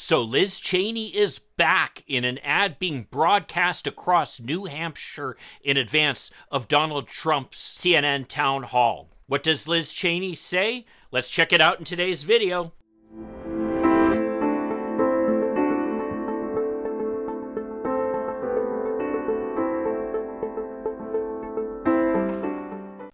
So Liz Cheney is back in an ad being broadcast across New Hampshire in advance of Donald Trump's CNN town hall. What does Liz Cheney say? Let's check it out in today's video.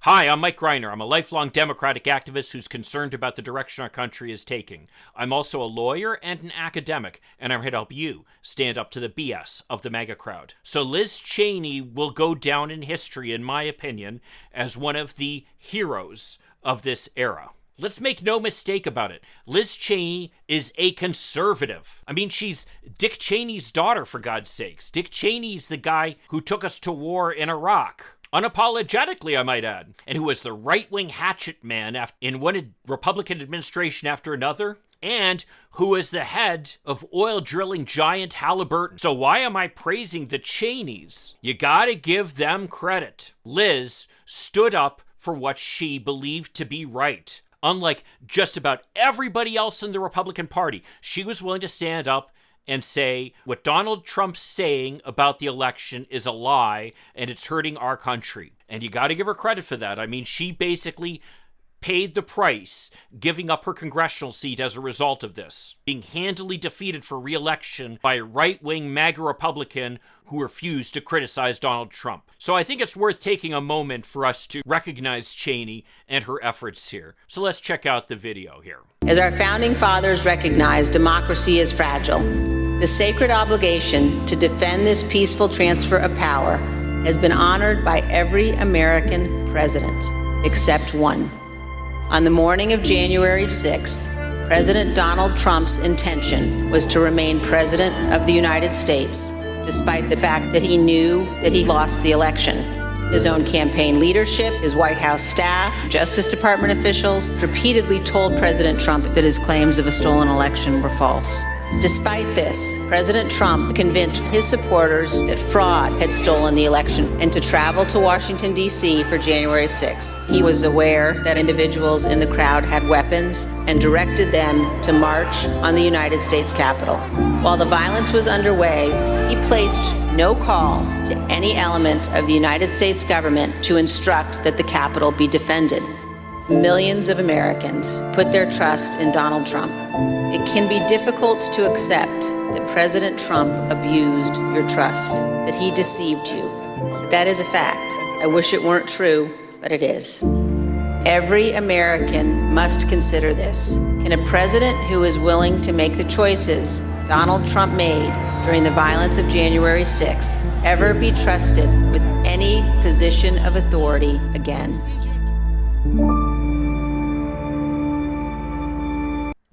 Hi, I'm Mike Reiner. I'm a lifelong Democratic activist who's concerned about the direction our country is taking. I'm also a lawyer and an academic, and I'm here to help you stand up to the BS of the MAGA crowd. So Liz Cheney will go down in history, in my opinion, as one of the heroes of this era. Let's make no mistake about it. Liz Cheney is a conservative. I mean, she's Dick Cheney's daughter, for God's sakes. Dick Cheney's the guy who took us to war in Iraq. Unapologetically, I might add, and who was the right-wing hatchet man in one Republican administration after another, and who was the head of oil drilling giant Halliburton. So why am I praising the Cheneys? You gotta give them credit. Liz stood up for what she believed to be right. Unlike just about everybody else in the Republican Party, she was willing to stand up and say what Donald Trump's saying about the election is a lie and it's hurting our country. And you got to give her credit for that. I mean, she basically paid the price, giving up her congressional seat as a result of this, being handily defeated for re-election by a right-wing MAGA Republican who refused to criticize Donald Trump. So I think it's worth taking a moment for us to recognize Cheney and her efforts here. So let's check out the video here. As our founding fathers recognized, democracy is fragile. The sacred obligation to defend this peaceful transfer of power has been honored by every American president, except one. On the morning of January 6th, President Donald Trump's intention was to remain president of the United States, despite the fact that he knew that he lost the election. His own campaign leadership, his White House staff, Justice Department officials repeatedly told President Trump that his claims of a stolen election were false. Despite this, President Trump convinced his supporters that fraud had stolen the election and to travel to Washington, D.C. for January 6th. He was aware that individuals in the crowd had weapons and directed them to march on the United States Capitol. While the violence was underway, he placed no call to any element of the United States government to instruct that the Capitol be defended. Millions of Americans put their trust in Donald Trump. It can be difficult to accept that President Trump abused your trust, that he deceived you. But that is a fact. I wish it weren't true, but it is. Every American must consider this. Can a president who is willing to make the choices Donald Trump made during the violence of January 6th ever be trusted with any position of authority again?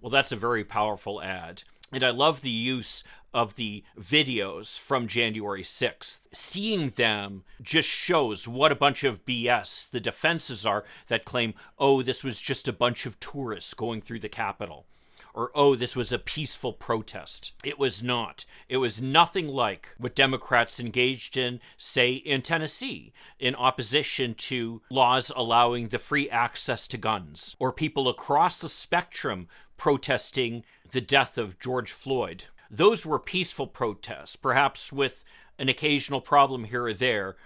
Well, that's a very powerful ad. And I love the use of the videos from January 6th. Seeing them just shows what a bunch of BS the defenses are that claim, oh, this was just a bunch of tourists going through the Capitol. Or, oh, this was a peaceful protest. It was not. It was nothing like what Democrats engaged in, say, in Tennessee, in opposition to laws allowing the free access to guns, or people across the spectrum protesting the death of George Floyd. Those were peaceful protests, perhaps with an occasional problem here or there.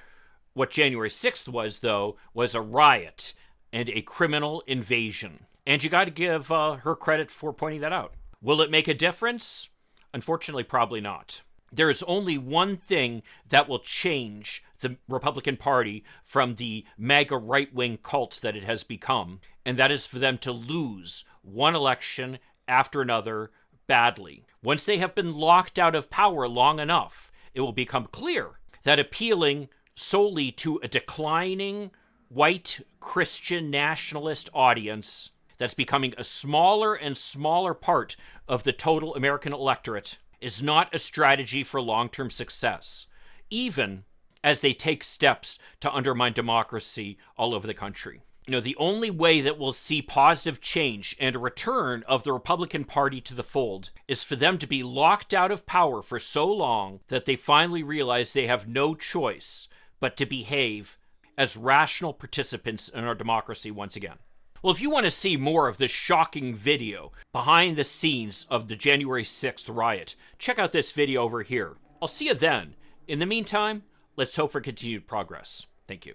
What January 6th was, though, was a riot and a criminal invasion. And you got to give her credit for pointing that out. Will it make a difference? Unfortunately, probably not. There is only one thing that will change the Republican Party from the MAGA right-wing cult that it has become, and that is for them to lose one election after another badly. Once they have been locked out of power long enough, it will become clear that appealing solely to a declining white Christian nationalist audience that's becoming a smaller and smaller part of the total American electorate is not a strategy for long-term success, even as they take steps to undermine democracy all over the country. You know, the only way that we'll see positive change and a return of the Republican Party to the fold is for them to be locked out of power for so long that they finally realize they have no choice but to behave as rational participants in our democracy once again. Well, if you want to see more of this shocking video behind the scenes of the January 6th riot, check out this video over here. I'll see you then. In the meantime, let's hope for continued progress. Thank you.